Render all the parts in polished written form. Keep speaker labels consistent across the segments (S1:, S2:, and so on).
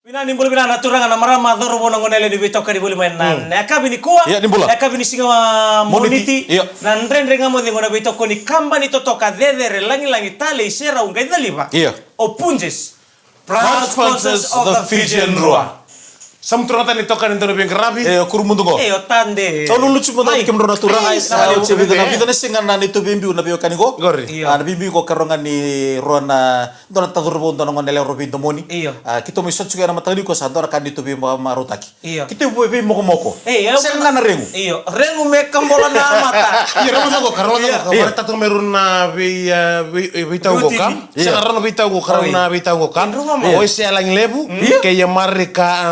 S1: Bina nimbul bina naturanga na marama dhoro bona ngonele ni bitoka ni buli mainan. Eka bini kuwa.
S2: Iya nimbula.
S1: Eka bini singa moniti.
S2: Iya.
S1: Na ndrendre ngamo di ngona bitoko ni kamba ni totoka dedere langi tale isera unga idaliba.
S2: Iya.
S1: Opunjes. Proud sponsors of the Fijian Roa.
S3: Samturata ni toka nito na grabe.
S2: Kurumundu ko.
S1: Tande.
S2: Tolu lucu mo dai kemro natural
S1: Ay,
S2: sa
S1: ay,
S2: chebe
S1: ay,
S2: na vida na singa na nito bimbi na biyo kaniko.
S3: Gori.
S1: Iya.
S2: Na bimbi ko karonga ni Rona dona tadurbo dona ngonele robi domoni.
S1: Iya.
S2: Kito mi sotsu na matali ko sa dora kan dito bimbo marutaki.
S1: Iya.
S2: Kito bo bimbo ko moko. Singa na rengu.
S1: Iyo, rengu me kambola na mata.
S3: Iya rama ko karama ko kamar tatu meron na bitaw ko kam.
S2: Iya.
S3: Sa karon bitaw ko karon na bitaw ko kam. O isi alang lebu kay marika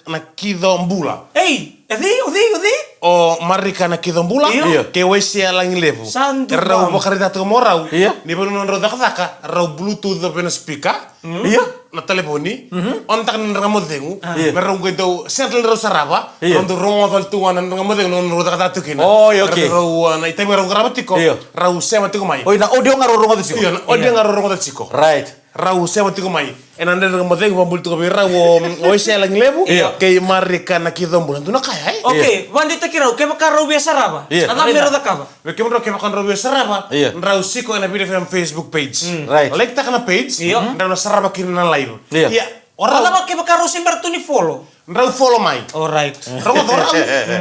S3: na kidombula.
S1: Odi.
S3: O marika na kidombula
S2: Iya.
S3: kay isi alang lebu.
S1: Sandu
S3: Rau
S1: bang.
S3: bakarita to morau.
S2: Iya.
S3: Ni bano ro daka rau bluetooth na speaker.
S2: Iya.
S3: Na telefoni. On tak na ngamodengu.
S2: Iya.
S3: Meron ko daw sentel ro saraba.
S2: Iya.
S3: On do rongo dal tuwan na ngamodengu no ro daka tukina.
S2: Oh, iya, okay.
S3: Rau na itay meron gramatiko.
S2: Iya.
S3: Rau sema tiko mai.
S2: Oi na audio ngaro rongo dito.
S3: Iya, odi nga rongo dal chiko.
S2: Right.
S3: Rau sema tiko mai. Enande ngamodengu pambultu ko rau o isi alang lebu.
S2: Iya.
S3: Kay marika na kidombula. Duna kaya
S1: Oke, bandita kirau ke makaro biasa raba.
S2: Iya.
S1: Ada mero dakaba.
S3: Kemro ke makan rau saraba.
S2: Iya.
S3: Rau siko na video film Facebook page.
S2: Right.
S3: Like tak na page.
S1: Iya.
S3: Rau saraba kin na live.
S2: Iya.
S1: Ada
S3: Orang
S1: ke makaro simbar tu ni follow.
S3: rau follow mai.
S1: Alright.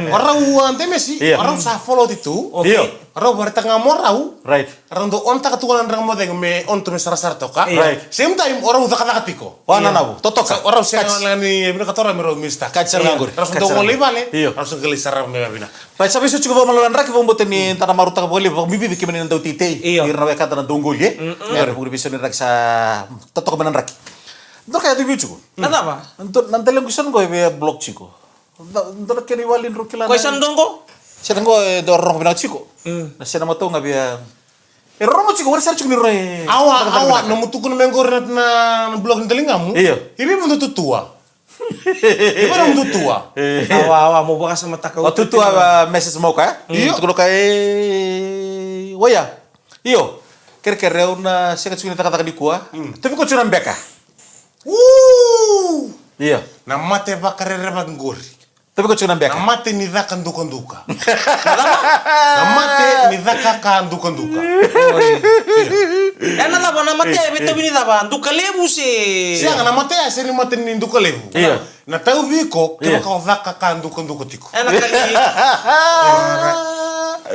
S3: Orang ante mesi.
S2: Iya.
S3: Orang sa follow itu.
S1: Oke.
S2: Iya.
S3: Orang berita ngamorau.
S2: Right.
S3: Orang do onta katuan orang modeng me onto me sarasar toka.
S2: Right.
S3: Same time orang udah kata katiko.
S2: Wana nabu. Totoka.
S3: Orang sih ngani bina katora mero mista.
S2: Kacar nganggur.
S3: Terus untuk ngoli bale.
S2: Iya.
S3: Harus gelisar me bina.
S2: Right, sabi so chuko malulan rak bombote ni tana maruta ka boli bibi bikin ni ndau titei.
S1: Iya.
S2: Irna weka tana dongol ye. Ya pugri biso ni rak sa totok manan rak. Ndo kaya tibi chuko.
S1: Ada apa?
S2: Ndo nantelang kusan ko be blog chiko. Ndo keni walin rukila.
S1: Kau sandongko?
S2: Siya ngo do rong bina chiko. Na siya mato nga biya. Rong chiko war sar chiko ni roy.
S3: Awa no mutukun mengor na blog ni telingamu.
S2: Iya.
S3: Ibi mun tua. Ibi mun tua.
S1: Awa mau bakas sama takau.
S2: Waktu tu message mau ka?
S3: Iya.
S2: Tukulo kay Waya. Iyo. Kere una siya chiko ni takata di kuah. Tapi ko chunan beka. Iya.
S3: Na mate bakare rebat ngori.
S2: Tapi ko chunan
S3: Na
S2: beka.
S3: mate ni daka nduka. Na mate ni daka ka nduka.
S1: Enak apa nama teh? Betul bini apa? Untuk kelebu sih.
S3: Siya na mate ya seri mate ni nduka lebu.
S2: Iya.
S3: Na tau biko
S2: Iya.
S3: kaya ka daka ka nduka tiko.
S1: Enak kali.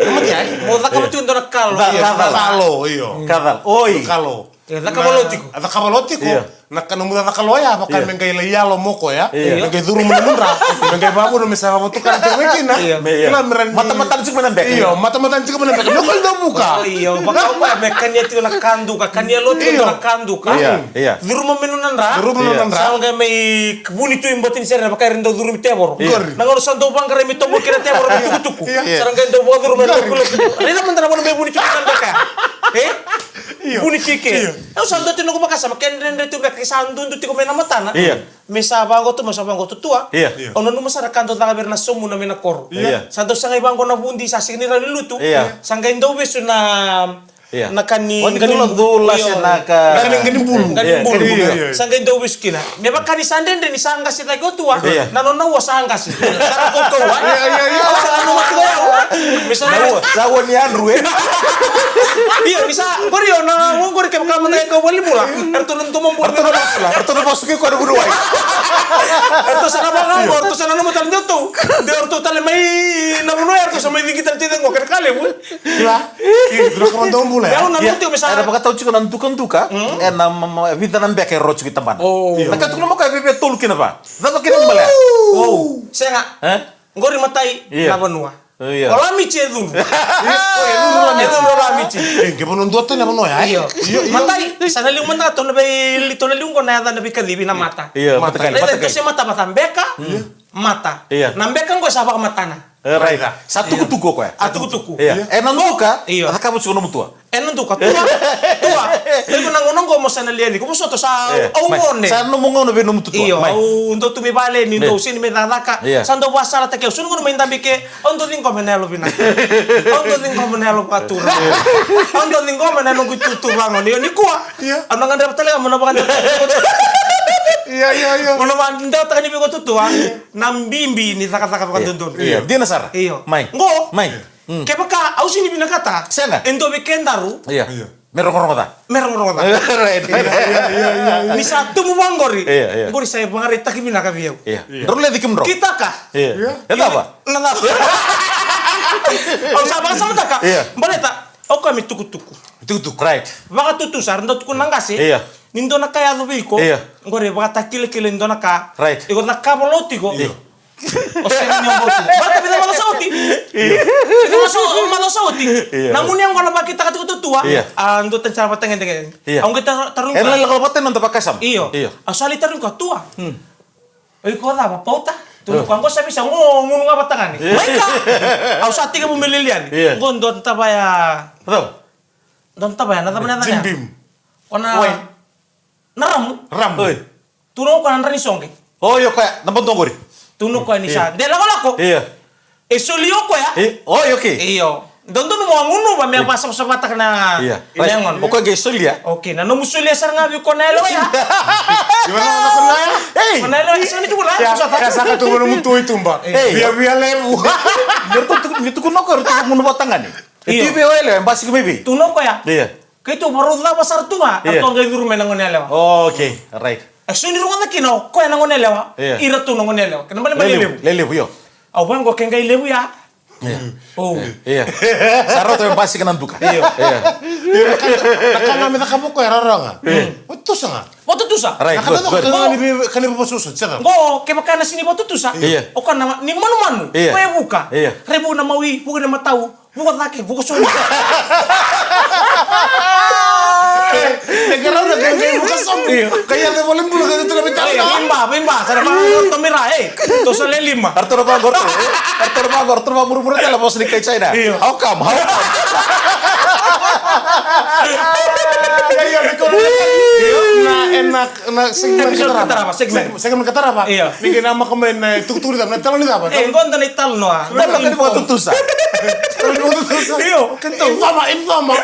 S3: Na mate ya.
S1: Mau tak kamu cuma nak kalau.
S3: Kalo iyo.
S2: Kadal. Oi.
S3: Kalo.
S1: Tak kamu lotiko.
S3: Ada kabalotiko.
S2: Iya.
S3: Na kanumuda na kaloya pakan mengkai yalo moko ya.
S2: Iya.
S3: Mengkai duru munra. Mengkai babu no misava motukan terwekina.
S1: Iya.
S3: Kila meran.
S2: Mata-mata cik manan beka.
S3: Iyo, mata-mata cik manan beka. Nokol do buka.
S1: Oh iya, bakal apa? Mekannya itu nak kanduka, kanya lo itu nak kanduka.
S2: Iya.
S1: Duru memenunan ra.
S3: Duru memenunan ra.
S1: Sama kayak mai kebun itu yang buatin saya pakai rendo duru tebor.
S3: Iya.
S1: Nang orang santo bang karena mitong kira tebor tuku-tuku.
S3: Iya.
S1: Sarang kayak duru duru menuku kulit. Rena mentera mana buni cuci kan beka. Buni cike. Aku santo itu nunggu makas sama kayak rendo itu beka santu itu tiku mena matana.
S2: Iya.
S1: Mesa bangko tu tua.
S2: Iya.
S1: Ono nu masara kanto tanga berna somu na mena kor.
S2: Iya.
S1: Santo sangai bangko na bundi sasik ni rani lutu.
S2: Iya.
S1: Sanggai ndo besu na
S2: Iya.
S1: nakani
S2: Oh, dula siya naka.
S3: Ganing bulu.
S1: ganing bulu.
S3: Iya.
S1: Sanggai ndo besu kina. Meba kani sanden ni sangga si tago tua.
S2: Iya.
S1: Nanon na wasangga si. Sara ko ko. Iya. Anu mati ko. Misalnya
S2: Sawo ni Andrew eh.
S1: iya bisa korio na wong kori kem kamu naik ke wali mula. Ertunun tu mampu.
S2: Artono posuke ko ada budu wai.
S1: Ertu sana bang ertu sana nu mutal nyoto. De ertu tale mai na buno ertu sama ini kita tidak ngoker kali bu.
S3: Iya. Dulu kaman do bula.
S1: Ya na mutu
S2: Ada
S1: misalnya.
S2: baka tau chiko nan tuka. Na vida nan beka ro chiko tamban.
S1: Oh.
S2: Naka tukulo mo kay bebe tol kina ba? Daba kina mala.
S1: Oh, saya nggak.
S2: Eh?
S1: Ngori matai
S2: Iya.
S1: na banua.
S2: Oh, iya.
S1: Ola mici dulu. Itu ola mici.
S3: Keponon dote na bono ya.
S1: Iya. Matai sana liung mata to na liung ko na na bikadi na mata.
S2: Iya, mata kali.
S1: Lele to se mata beka. Mata.
S2: Iya.
S1: Nambeka ko sa baka matana.
S2: Right. Satu kutuko ko ya.
S1: Atu tuku.
S2: Iya. Nan tuka.
S1: Iya.
S2: Aka mo chiko no mutua.
S1: Enon tuka tua. Tua. Lego nang ko mo sana liani ko so to sa awone.
S2: Sa no mo ngono be no mutua.
S1: Iyo, au untuk tumi bale ni ndo sini metadaka.
S2: Iya.
S1: Sando wasala take sunu ngono minta bike ondo ning ko menelo bina. Ondo ning ko menelo patura. Ondo ning ko menelo ku tutu bangon ni kuwa.
S3: Iya.
S1: Ano nga dapat talaga mo na ba
S3: Iya.
S1: Mono mandao takani bego tutua. Nambimbi ni taka-taka bukan tuntun.
S2: Iya. Dia nasara.
S1: Iyo.
S2: Mai.
S1: Ngo.
S2: Mai.
S1: Kepaka au sini bina kata.
S2: Senga.
S1: Endo bikin daru.
S2: Iya. Merong-rong kata.
S1: Merong-merong kata.
S2: Right.
S1: Ni satu mu manggori.
S2: Iya.
S1: Ngori saya bangari taki bina ka biau.
S2: Iya. Dulu lihat dikim dong.
S1: Kita kah?
S2: Iya. Itu apa?
S1: Nana. Au sabang sama taka.
S2: Iya.
S1: Baleta. Au kami tuku-tuku.
S2: Itu right.
S1: Baka tutu sar ndo tuku nangase.
S2: Iya.
S1: Nindo na kaya do biko.
S2: Iya.
S1: Ngori baka takile-kile ndo na ka.
S2: Right.
S1: Iko na ka bolotiko.
S2: Iya.
S1: O sea, nyombotu. Baka bida malo sauti.
S2: Iya.
S1: Bida malo sauti.
S2: Iya.
S1: Namun yang kalau bagi kita katu tua.
S2: Iya.
S1: Ando tan cara tengen-tengen.
S2: Iya.
S1: Ang kita tarung.
S2: Enak lah kalau paten nonton pakai sam.
S1: Iyo.
S2: Iya.
S1: Asali tarung ka tua. Iko na ba pauta. Tuno ko sa bisa ngomong nga batangan ni. Maika. Au sa tiga bumililian.
S2: Iya.
S1: Ngon don tabaya.
S2: Betul.
S1: Don tabaya na tabana na.
S3: Jimbim.
S1: Ona. Naram.
S3: Ram.
S2: Oi.
S1: Tuno ko nan rani songe.
S2: Oh, yo kayak nampak tonggori.
S1: Tuno ko ni sa. De lako.
S2: Iya.
S1: E solio ko ya.
S2: Oh, oke.
S1: Iyo. Don mo ngunu ba me pasok sa batak na.
S2: Iya.
S1: Inangon.
S2: Oke, guys, ya.
S1: Okay, na numusulia sar nga bi ko na elo ya.
S3: Gimana anak saya?
S2: Hey.
S1: Mana elo isa ni ko la.
S3: Ya, kasaka tuh mau mutu itu mbak. Biar lebu.
S2: Itu kuno kor itu mau buat tangan nih.
S1: Iya.
S2: Itu BOL ya, basi ke baby.
S1: Tuno ko ya.
S2: Iya.
S1: Kito marudla pasar tunga.
S2: Iya.
S1: Atong gay guru menangon elo.
S2: Oke, right.
S1: Suni runga kino ko nangon elo.
S2: Iya.
S1: Ira tu nangon elo. Kenapa le lebu?
S2: Lelebu yo.
S1: Aw bang go kengai lebu ya.
S2: Iya.
S1: Oh.
S2: Iya. Saro tuh yang basi ke nantuka.
S1: Iya.
S2: Iya.
S3: Nakanga mita kamu ko yararanga. Itu sangat.
S1: Boto tusa.
S2: Right,
S3: Nakata
S2: good,
S3: tuh
S2: good.
S3: kan ibu susu, cerita.
S1: Go ke makana sini boto tusa.
S2: Iya.
S1: O kan nama ni manu-manu.
S2: Iya.
S1: Ko buka.
S2: Iya.
S1: Rebu na mawi, bukan na matau. Bukan laki, bukan suami.
S3: Negara udah kayak bukan zombie. Kayak ada boleh bulu kan itu lebih tahu.
S1: Bimba, sana pa tomira to sa lima.
S2: Arturo Magor tuh. Arturo Magor muru-muru tela bos di kayak China.
S1: Iya.
S2: How come?
S3: Iya, mikir nah enak segmen segmen kata apa?
S1: Iya.
S3: Bikin nama komen tuk-tuk itu, nah calon itu apa?
S1: Ngon tan ital no.
S2: Kalau kan mau tutusa.
S1: Iyo, kento.
S3: Infama.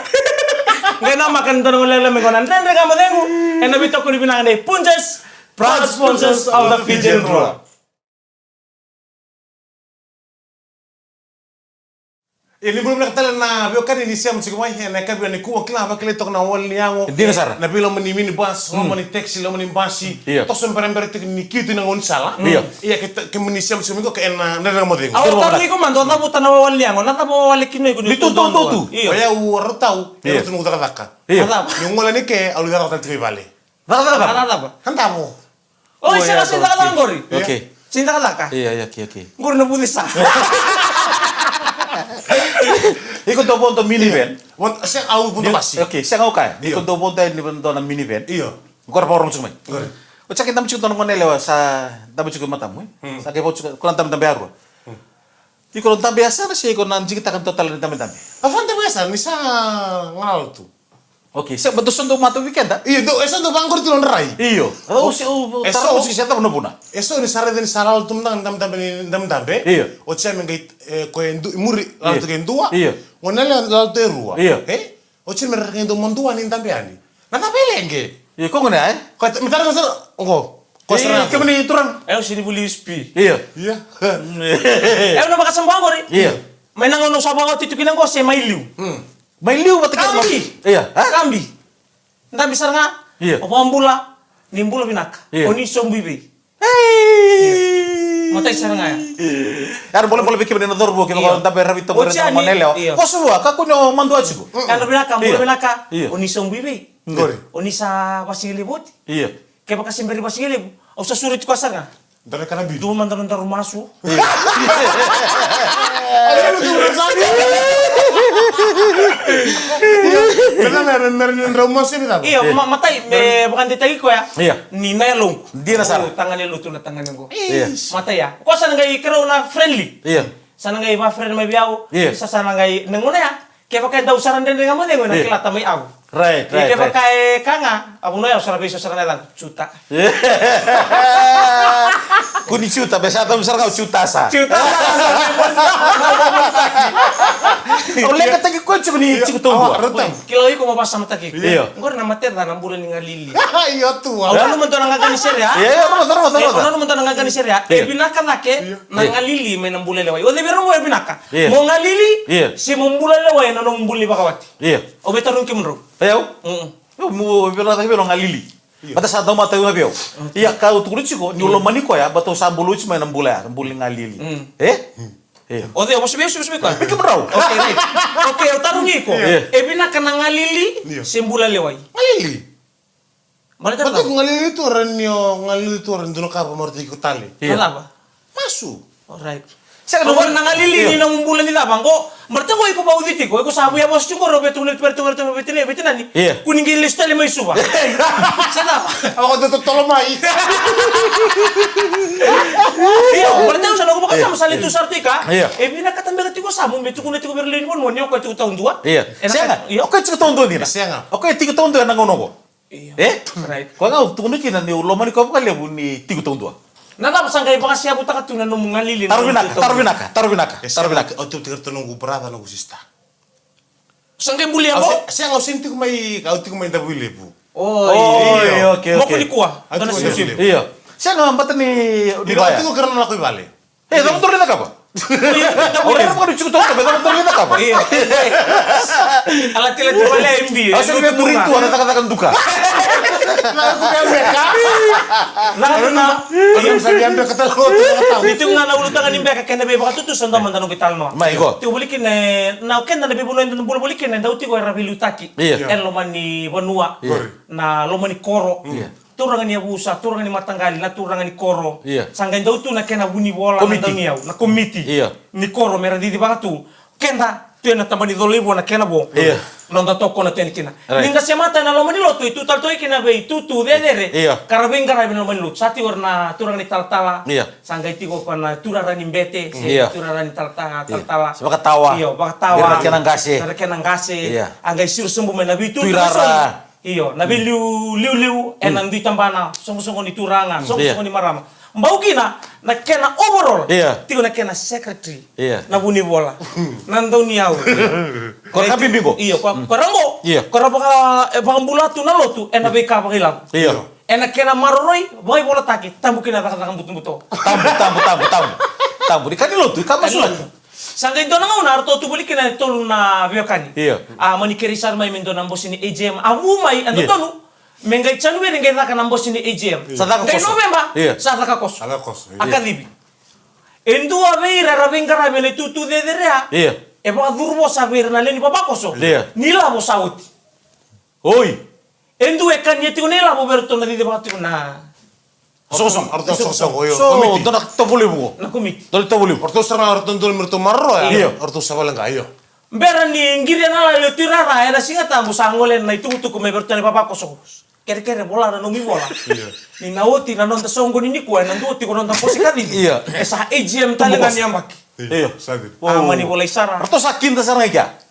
S1: Ngai nama kan tan ngolele me konan. Dan rega modengu. En nabito ko binang dei Punches, proud sponsors of the Fijian Roll.
S3: Ini belum nak tahu na bio kan ini siam sih kau ini nak bio ni kuah kelapa keletok na wal niango.
S2: Dia nasara.
S3: Na bilo meni bas, lo meni taxi, lo meni basi.
S2: Iya.
S3: Tos sembarang tek ni kitu na ngon salah.
S2: Iya.
S3: Iya kita meni siam sih kau ke na mo ding.
S1: Aw tali ko man do tabu tanaw wali ang. Na tabu wali kinoy ko
S2: Dito, to.
S1: Iyo.
S3: Kaya uar tahu,
S2: Iya.
S3: pero tunu taka.
S2: Iya.
S3: Yung wala ni ke alu dara tan tibi bale.
S2: Rata-rata.
S1: Apa?
S3: Kan tamu.
S1: Oh, isa kasi dalang gori.
S2: Oke.
S1: Cinta ka.
S2: Iya, oke.
S1: Gori na pulis sa.
S2: Ikut dobo untuk minivan.
S3: Won siya au punto basi.
S2: Oke, saya ngau kaya.
S3: Iya.
S2: Ikut dobo untuk ini untuk minivan.
S3: Iya.
S2: Gua orang cuma.
S3: Gori.
S2: O cak kita mencuk tonong lewa sa tabu cukup matamu. Sa ke cuk kurang tam baru. Iko tam biasa na siya iko nanti kita kan total ni tam.
S3: Afan te biasa ni sa ngal tu.
S2: Oke, saya betul untuk matu weekend tak?
S3: Iya, do esa do bangkor tu ndrai.
S2: Iyo. Oh, si taruh si siapa pun puna.
S3: Eso ni sare den saral tum nang dam tambe.
S2: Iya.
S3: O cha men gait ko endu muri alto ke endua.
S2: Iya.
S3: Wonale alto erua.
S2: Iya.
S3: O cha men rendo mondua ni tambe ani. Na tambe lenge.
S2: Iya, kok ngene ay?
S3: Ko mitar ko ngo. Ko sera.
S2: Ke meni turang.
S1: Ayo sini buli spi.
S2: Iya.
S3: Iya.
S1: Ayo na makasambang gori.
S2: Iya.
S1: May nangono sa bago titukinan ko si Mailiw.
S2: May liu batik
S1: Kambi.
S2: Iya. Ha?
S1: Kambi. Nda bisa nga.
S2: Iya.
S1: Opo ambula. Nimbula binaka.
S2: Iya.
S1: Oni sombibi.
S2: Hey.
S1: Matay sa nga ya.
S2: Yar boleh bikin benar dorbo kita
S1: Iya.
S2: kalau tabe rabito
S1: O,
S2: benar
S1: siya ni-
S2: maneleo.
S1: iya.
S2: Kok semua kaku nyo mandu aja ko.
S1: Ano binaka, ambula
S2: Iya.
S1: binaka.
S2: Iya.
S1: Oni sombibi.
S3: Gori.
S1: Oni sa pasingilibot.
S2: Iya.
S1: Kaya baka simberi pasingilib. O sa surit ko asar nga.
S3: Dari kana bidu.
S1: Dua mantan mantan rumasu.
S3: Ayo tu rasanya. Benar benar rumah sih bita.
S1: Iya, matay. Bukan ditagi ko ya.
S2: Iya.
S1: Ni nayalong.
S2: Dia nasar.
S1: Tangannya luto na tangannya ko.
S2: Iya.
S1: Matay ya. Ko sana ngay kiraw na friendly.
S2: Iya.
S1: Sana ngay ma friend may biyaw.
S2: Iya.
S1: Isa sana ngay nanguna ya. Kaya baka daw saran din nga mo dengo na
S2: Iya.
S1: kilata may aw.
S2: Right.
S1: Ike pakai kanga, abu noya usara beso usara nelang cuta.
S2: Kuni ciuta, biasa atau misalnya kau ciuta sa.
S1: Cuta.
S2: Kau lihat tadi kau cuma ni ciku tunggu.
S1: Kilo iko mau pas sama taki.
S2: Iya.
S1: Ngor nama terda nam bulan ninga lili.
S3: Iya tuh.
S1: Ono menton nanga kani seria.
S2: Iya, betul.
S1: Ono menton nanga kani seria. Binaka nake nanga lili me nam bulan lewai. Ode bero mo binaka. Mo ngalili si mo bulan lewai na nom bulli bakawati.
S2: Iya.
S1: O betarun kimro.
S2: Ayo. Eu mu bilang tadi bilang ngalili. Bata sa dama tayo ngabiyo. Iya kau tukul chiko ni ulo maniko ya bato sa bulu chima na mbula ya mbuli ngalili. Iya.
S1: Ode o sibe ko.
S2: Biki brau.
S1: Oke, right. Oke, o tarungi ko. Binaka na ngalili si bulan lewai.
S3: Ngalili.
S1: Malita
S3: Bato
S1: na.
S3: ngalili itu orang dulu kapa morti ikutali.
S1: Alaba.
S3: Masuk.
S1: Alright.
S2: Sa
S1: Ano ba nangalili ni nang bulan nila bang ko? Marta ko iko bauditi ko. Iko sabu ya bos chungo robeto ulit perto betinani. Kuning gilis tali may suba. Sana.
S3: Ako dito tolomay.
S1: Iyo, marta ko sana ko makasama sa litu sartika.
S2: Iya.
S1: Binakatambe ko sabu metu kuno tiko Berlin mo nyo ko tiko taon dua.
S2: Iya. Siya nga. Okay, ciku tondo nila.
S3: Siya nga.
S2: Okay, tiga tondo na ngono ko.
S1: Iya. Right.
S2: Kau ngau tukul kina ni ulo maniko apa kali ni tiga tondo.
S1: Nana pasangay baka siya buta katunan no ngalili.
S2: Taruh binaka.
S3: O tu tinggal nunggu berada nunggu sista.
S1: Sangay buli ako.
S3: Siya nga sinti ko may tabu lebu.
S1: Oh,
S2: iya, oke.
S1: Mo kulikuha.
S3: Atu
S1: Doon
S3: ko
S1: na
S3: lebu.
S1: siya.
S2: Iya. Siya nga mbata ni
S3: Di
S2: Dibaya.
S3: ko karena ako ibale.
S2: Dalam turun na ka ba? Orang mo cukup tahu, dalam turun na ka ba?
S1: Iya. Alat tila wala MB.
S2: Asa may murin tu ada katakan duka.
S3: Nah, aku kayak mereka.
S1: Na.
S3: Ayam sa diambil kata lo tahu.
S1: Dito nga naulutangan ni Beka kaya nabe baka tutusan daw man tanong kital no.
S2: Mai ko.
S1: Ti bulikin na ken na nabe bulo ndo bulo bulikin na daw ti ko rabilutaki.
S2: Iya.
S1: En lo man ni Banua. Na lo man ni Koro. Turangan ni Abusa, turangan ni Matanggali, na turangan ni Koro.
S2: Iya.
S1: Sanggan daw tu na kena buni bola na daw niyaw, na komiti.
S2: Iya.
S1: Ni Koro mera di baka tu. Kenda tu na tambani dolibo na kena bo.
S2: Iya.
S1: Nonda toko na ten kina.
S2: Right.
S1: Ninga semata na lo man loto itu tal toy kina be tutu dedere.
S2: Iya.
S1: Karabeng karabeng lo man lut. Sati warna turangan ni taltala.
S2: Iya.
S1: Sangga iti ko kana turarani mbete,
S2: Iya.
S1: turarani taltala.
S2: Sebab tawa.
S1: Iyo, baka tawa.
S2: Biar kenang gase.
S1: Biar kenang gase.
S2: Iya.
S1: Angga isir sumbu men nabi tu.
S2: Tuirara.
S1: Iyo, nabi liu enang di tambana, songo-songo ni turanga, songo-songo
S2: Iya.
S1: ni marama. Mbau kina na kena overall.
S2: Iya.
S1: Tigo na kena secretary.
S2: Iya.
S1: Na buni bola. Nandau ni au.
S2: Kau kan bimbing ko?
S1: Iyo, korango.
S2: Iya.
S1: Kora baka bulatu na lotu ena beka pakilang.
S2: Iya.
S1: Ena kena maroroi, boy bola taki, tambu kina takang butu-butu.
S2: Tambu. Di kanilo tu, kamu sulit.
S1: Sangga ito na nga una, arto tu balik na tolong na biokani.
S2: Iya.
S1: Manikerisar may mendo ng boss ni AGM. Umay, ano
S2: Iya.
S1: to no? Mengay chanu rin ngay naka ng boss ni AGM.
S2: Sa taka
S1: Kay
S2: koso.
S1: November,
S2: Iya.
S1: sa taka koso.
S3: Agak kos.
S1: Akadibi. Endo abe rarabeng karabe le tutu de derea.
S2: Iya.
S1: E baka durbo saber na leni papakoso.
S2: Iya.
S1: Nila mo sauti.
S2: Oi.
S1: Endo e kanya tiko nila mo berto na di baka tiko na
S2: Sosong.
S3: Arto sosong koyo.
S2: So,
S3: Komiti.
S2: donak tobuli mo.
S1: na kumit.
S2: Dol tobuli.
S3: Arto serang arto dulu mertu marro ya.
S2: Iya.
S3: Arto sabalang kayo.
S1: Mbera ni ngiri na la le tirara era singata mo sangolen na itutu ko me berto na papakoso. Kere-kere bola na numi bola. Ni nauti na nonta songo ni kuwa na nduti ko nonta posi kadidi.
S2: Iya.
S1: Esa AGM talaga ni ambak.
S2: Iya.
S3: Sabi.
S1: Mani bola isara.
S2: Arto sakin ta sarang kya.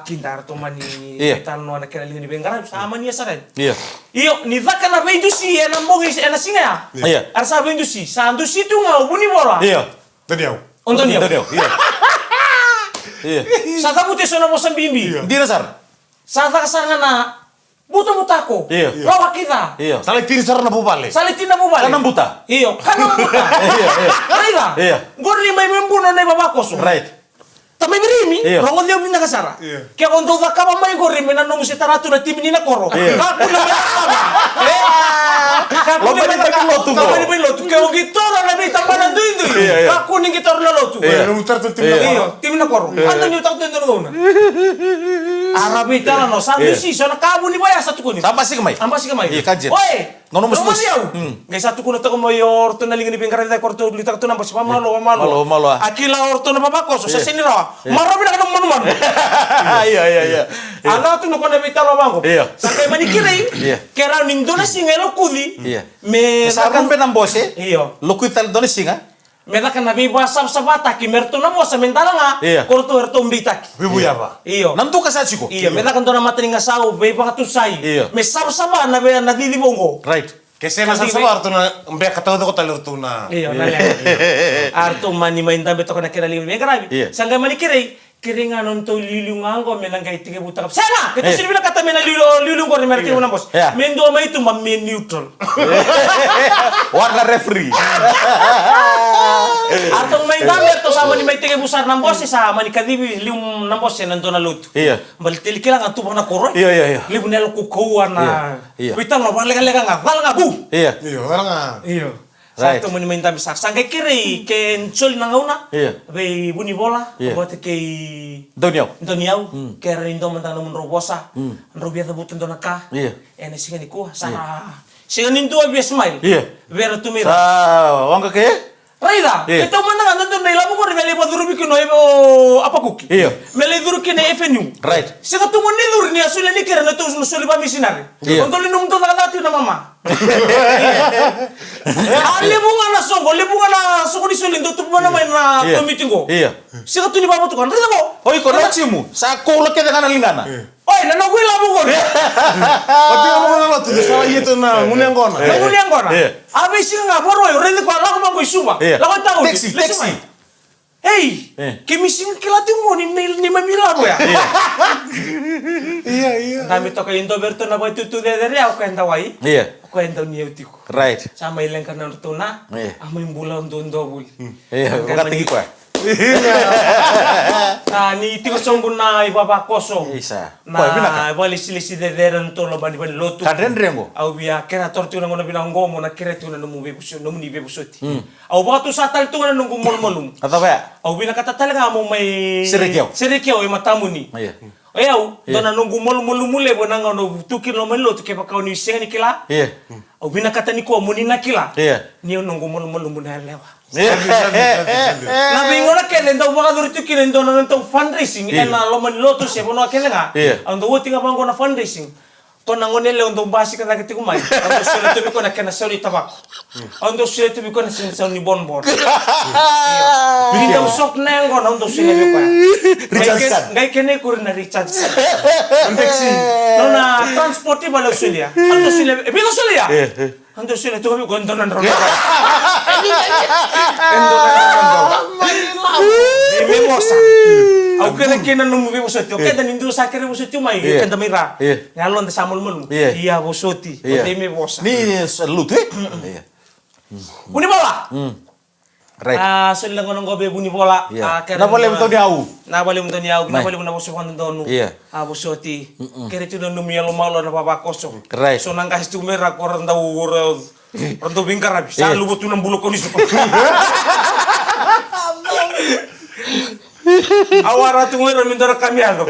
S1: Kindar to mani
S2: Iya.
S1: metal no na kena lini bengara sama ni saren.
S2: Iya.
S1: Iyo ni vaka na bendusi ena mbongi ena singa.
S2: Iya.
S1: Arsa bendusi, sa bendusi tu ngau buni bola.
S2: Iya.
S3: Tadi aku.
S1: Ontonio.
S2: Iya. Iya.
S1: Sa kabute sona mo sambimbi.
S2: Di nasar.
S1: Sa kasanga na buto mutako.
S2: Iya.
S1: Lawa kita.
S2: Iya.
S3: Salah tiri sarana bubale.
S1: Salitina mo bale.
S2: Kanang buta.
S1: Iyo, kanang buta.
S2: Iya, iya.
S1: Kaiga.
S2: Iya.
S1: Gorni may membuno na babakoso.
S2: Right.
S1: Tamay birimi,
S2: Iya.
S1: rongon dia minna kasara.
S3: Iya.
S1: Kaya kung doon ka mamay ko rin, minanong mo si Tarato na timi ni na koro.
S2: Iya.
S1: Kapo na may akama. Kapo
S2: Loba ni pagi lotu mo.
S1: Kapo ni pagi lotu. Kaya kung gitora na may tambanan doon doon.
S2: Iya, iya.
S1: Kapo ni gitora na lotu.
S2: Iya.
S3: Mutar tuh tim
S2: Iya.
S1: Iyo, timi na koro. Ano niyo takot doon doon. Arabi tala no, sa
S2: Iya.
S1: si so na kabo ni baya sa tukuni.
S2: Sama sih kemai.
S1: Amba sih kamay.
S2: Iya, kajet.
S1: Oy!
S2: Nono mas
S1: Nono
S2: mas.
S1: diyaw. Ngay satu kuno tako mo yor to nalingan ni bengkara da korto blita to nambas pamalo
S2: Malo, malo, ah.
S1: Akila orto na babako so sa
S2: Iya.
S1: sinira. Marabi na kanong manuman.
S2: Iya.
S1: Ana tu no kona bitalo bango.
S2: Iya.
S1: Sakay manikirei.
S2: Iya.
S1: Kera nindo na singelo kudi.
S2: Iya.
S1: Me
S2: Sa akan penang bose.
S1: Iyo.
S2: Lukuy tal doon singa.
S1: Meta kan nabi basa sabata ki merto na mo sa mentala nga.
S2: Iya.
S1: Korto erto mbitaki.
S3: Bibu ya pak.
S1: Iyo.
S2: Nantu kasasi ko.
S1: Iya, meta kan tona matani nga sao be pa katusay.
S2: Iya.
S1: Me sab-saba na be na didibongo.
S2: Right.
S3: Kese na sa
S1: Kasi-
S3: sabar tu na mbek kataw ko talir tu na.
S1: Iyo, nale. Arto mani mainda beto kana kira limu. Grabe.
S2: Iya.
S1: Sangga mani kirei kiringa non to lilungan ko menang kay tige buta kap. Sana, kita
S2: Iya.
S1: sini bilang kata mena lilung ko ni merke mo na bos.
S2: Iya.
S1: Mendo ma itu ma men neutral.
S2: Warna referee.
S1: Atong may gamit to sama ni may tige busar ng boss sa mani kadibi lium ng boss nanto na luto.
S2: Iya.
S1: Baltil kila nga tubang na koroy.
S2: Iya, iya, iya.
S1: Libu nelo kukuha na.
S2: Iya, iya.
S1: Wita no balik nga. Wala nga bu.
S2: Iya.
S3: Iyo, wala nga.
S1: Iyo.
S2: Right.
S1: Sakto mo ni may dami sak. Sangkay kiri ken chol na ngauna.
S2: Iya.
S1: Be buni bola.
S2: Iya.
S1: Bote kay
S2: Doniaw.
S1: Antoniao. Kaya rin daw man tanong mo robosa. Ang robia ta butun do na ka.
S2: Iya.
S1: Ene singa ni kuha. Sara. Singa nindo abi smile.
S2: Iya.
S1: Vera tumira.
S2: Sa wangka ke?
S1: Raida,
S2: Iya.
S1: ito man nga nandun na ilamu ko rin mele padurubi ko no apa kuki.
S2: Iya.
S1: Mele duru kine FNU.
S2: Right.
S1: Sika tumun ni duru ni asuli ni kira na to suli pa misinari.
S2: Iya.
S1: Untuk linum to na natin na mama. Ali bunga na songo, li bunga na songo ni suli ndo tupo na may na
S2: Iya.
S1: meeting ko.
S2: Iya.
S1: Sika tu ni babo to kan. Rida mo.
S2: Oy, koneksi mu. Sa kulo ke dengan lingana.
S1: Oy, nanogwi lamu ko.
S3: Pati ka mo na tu sa iya tu na ngunyang ko na.
S1: Nanguli ang kona.
S2: Iya.
S1: Abi sika nga boro yo redi ko la ko mango isuba.
S2: Iya.
S1: La ko tahu.
S2: Taxi, taxi.
S1: Hey, kimising kilati mo ni mamila mo ya.
S3: Iya, iya.
S1: Kami to kay Indoberto na boy tutu de ako kwenta wai.
S2: Iya.
S1: Kwenta ni utiko.
S2: Right.
S1: Sama ilang ka na tuna.
S2: Iya.
S1: Amay bulan doon dobul.
S2: Iya, bukan tinggi ko.
S1: Ni tiko songgun na ibaba koso.
S2: Isa.
S1: Na
S2: Koy binaka.
S1: bali silisi de deran to lo bani bani lotu.
S2: Kadren rengo.
S1: Au biya kera tortu na ngona binango mo na kera tu na numu bebuso numu ni bebusoti. Au ba tu satal tu na nunggu molmolum.
S2: Atau apa?
S1: Au bina kata talaga mo may
S2: Sirikiaw.
S1: Sirikiaw matamu ni.
S2: Iya.
S1: Ayaw, dona nunggu molmolumule bo nanga no tukir lo melo to kepa kau ni senga ni kila.
S2: Iya.
S1: Au bina kata ni ko muni na kila.
S2: Iya.
S1: Ni nunggu molmolum na lewa.
S2: Iya.
S1: Na bingona kele ndo baka duri tukir ndo na ndo fundraising ena lo man lo to se bono kele nga.
S2: Iya.
S1: Ando woti nga bango na fundraising. To na ngonele ndo basi ka nagiti kumai. Ando sele to biko na kena sori tabako. Ando sele to biko na sin sa ni bonbon. Hindi daw sok na ngo ndo sele biko.
S2: Richardson.
S1: Ngai kene kur na Richardson. Taxi. No na transporti balo sele. Ando sele biko sele ya. Ando sele to biko ndo na ndo. Endo na memosa. Au kena kena no move bosoti. Oke dan indu sakere bosoti mai kenda mira. Ngalon de samul mulu. Iya bosoti. Ote me bosa.
S2: Ni salut eh? Iya.
S1: Buni bola.
S2: Right.
S1: Sulang ngono gobe buni bola.
S2: Iya. Na boleh betul dia au.
S1: Na boleh betul dia au. Na boleh betul bosu kan donu.
S2: Iya.
S1: Bosoti. Kere tu no mielo malo na baba koso.
S2: Right.
S1: So nang kasi tu mera koran da Rondo bingkar habis. Sa lubot tu nang bulok ko ni suka. Awara tu ngero mindora kami ado.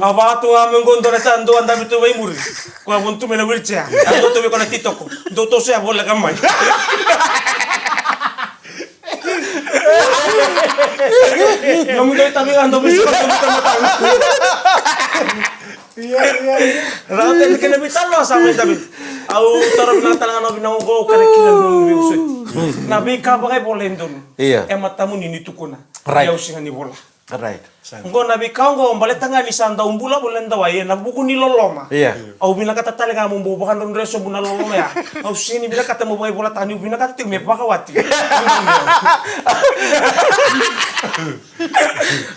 S1: Aba tu amen gondora tando anda bitu bai muri. Ko abuntu mena wilcha. Ando to be kona titoko. Do to se abola kamai. Kamu dari tabi ando bisu kan matang.
S3: Iya, iya.
S1: Rata kena bitan lo sama tabi. Au tarap na talangan no binango ko kare kilan no biusut. Nabi ka bagay bolendon.
S2: Iya.
S1: Matamu ni tukuna.
S2: Right.
S1: Yau singa ni bola.
S2: Right.
S1: Ngo nabi ka ngo baletanga ni sanda umbula bolenda wae na buku ni loloma.
S2: Iya.
S1: Au bina kata talenga mo bukan don reso buna loloma ya. Au sini bila kata mo bagay bola tani bina kata tik me pakawati.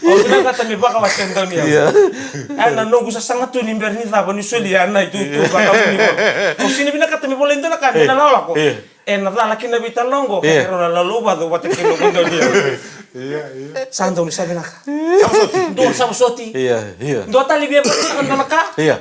S1: Au bina kata me pakawati ndon ya.
S2: Iya.
S1: Na nunggu sa sangat tu nimber ni taba ni soli ana itu baka ni. Au sini bina kata me bolenda na kan na lola ko. Na laki na bitan longo kero na laluba do bate kino kondo dia.
S3: Iya, iya.
S1: Sando ni sabi naka. Ndo sa soti.
S2: Iya, iya.
S1: Ndo tali biya pa kan naka.
S2: Iya.